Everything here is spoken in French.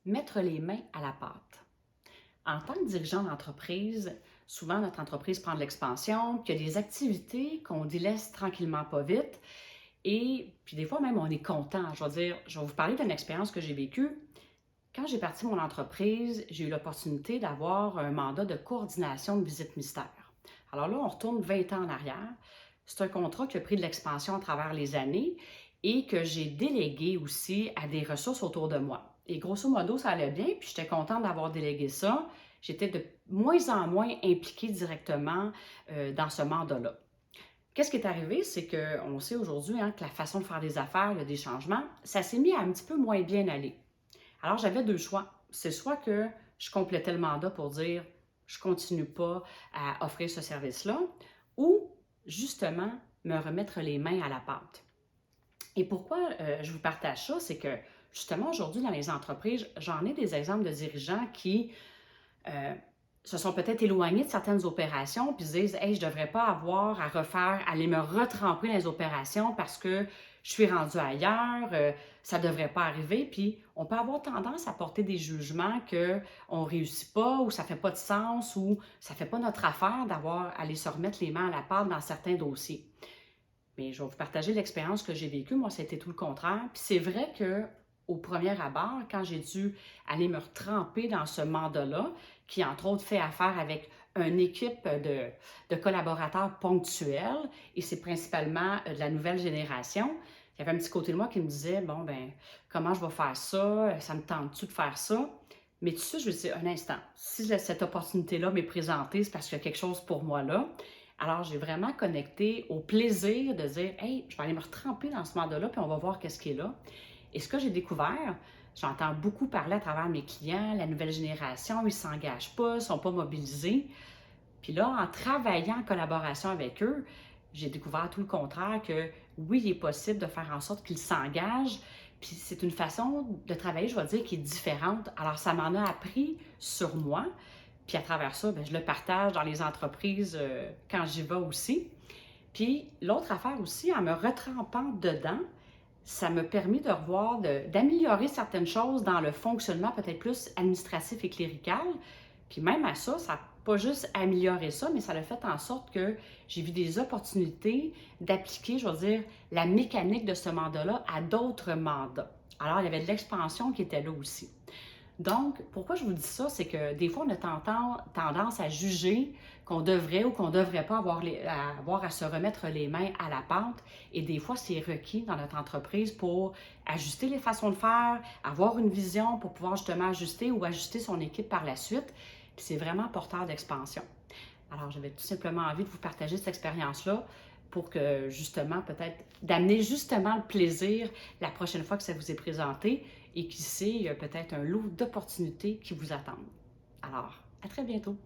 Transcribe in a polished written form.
Mettre les mains à la pâte. En tant que dirigeant d'entreprise, souvent notre entreprise prend de l'expansion, puis il y a des activités qu'on délaisse tranquillement pas vite. Et puis des fois même, on est content. Je vais vous parler d'une expérience que j'ai vécue. Quand j'ai parti mon entreprise, j'ai eu l'opportunité d'avoir un mandat de coordination de visite mystère. Alors là, on retourne 20 ans en arrière. C'est un contrat qui a pris de l'expansion à travers les années et que j'ai délégué aussi à des ressources autour de moi. Et grosso modo, ça allait bien, puis j'étais contente d'avoir délégué ça. J'étais de moins en moins impliquée directement dans ce mandat-là. Qu'est-ce qui est arrivé, c'est qu'on sait aujourd'hui que la façon de faire des affaires, il y a des changements, ça s'est mis à un petit peu moins bien aller. Alors, j'avais deux choix. C'est soit que je complétais le mandat pour dire je ne continue pas à offrir ce service-là, ou justement me remettre les mains à la pâte. Et pourquoi je vous partage ça, c'est que justement aujourd'hui dans les entreprises, j'en ai des exemples de dirigeants qui euh, se sont peut-être éloignés de certaines opérations puis se disent hey, je ne devrais pas avoir à refaire, aller me retremper dans les opérations parce que je suis rendu ailleurs, ça ne devrait pas arriver. Puis on peut avoir tendance à porter des jugements qu'on ne réussit pas ou ça ne fait pas de sens ou ça ne fait pas notre affaire d'avoir à aller se remettre les mains à la pâte dans certains dossiers. Mais je vais vous partager l'expérience que j'ai vécue. Moi, c'était tout le contraire. Puis c'est vrai que au premier abord, quand j'ai dû aller me retremper dans ce mandat-là, qui entre autres fait affaire avec une équipe de collaborateurs ponctuels, et c'est principalement de la nouvelle génération, il y avait un petit côté de moi qui me disait, bon, ben comment je vais faire ça? Ça me tente-tu de faire ça? Mais tout ça, je me suis dit, un instant, si cette opportunité-là m'est présentée, c'est parce qu'il y a quelque chose pour moi là. Alors, j'ai vraiment connecté au plaisir de dire, hey, je vais aller me retremper dans ce mandat-là, puis on va voir qu'est-ce qui est là. Et ce que j'ai découvert, j'entends beaucoup parler à travers mes clients, la nouvelle génération, ils ne s'engagent pas, ils ne sont pas mobilisés. Puis là, en travaillant en collaboration avec eux, j'ai découvert tout le contraire, que oui, il est possible de faire en sorte qu'ils s'engagent. Puis c'est une façon de travailler, je vais dire, qui est différente. Alors, ça m'en a appris sur moi. Puis à travers ça, bien, je le partage dans les entreprises quand j'y vais aussi. Puis l'autre affaire aussi, en me retrempant dedans, ça m'a permis de revoir, d'améliorer certaines choses dans le fonctionnement peut-être plus administratif et clérical. Puis même à ça, ça n'a pas juste amélioré ça, mais ça a fait en sorte que j'ai vu des opportunités d'appliquer, je veux dire, la mécanique de ce mandat-là à d'autres mandats. Alors, il y avait de l'expansion qui était là aussi. Donc, pourquoi je vous dis ça, c'est que des fois, on a tendance à juger qu'on devrait ou qu'on ne devrait pas avoir à se remettre les mains à la pâte. Et des fois, c'est requis dans notre entreprise pour ajuster les façons de faire, avoir une vision pour pouvoir justement ajuster ou ajuster son équipe par la suite. Puis c'est vraiment porteur d'expansion. Alors, j'avais tout simplement envie de vous partager cette expérience-là pour que justement, peut-être, d'amener justement le plaisir la prochaine fois que ça vous est présenté et qui sait, il y a peut-être un lot d'opportunités qui vous attendent. Alors, à très bientôt.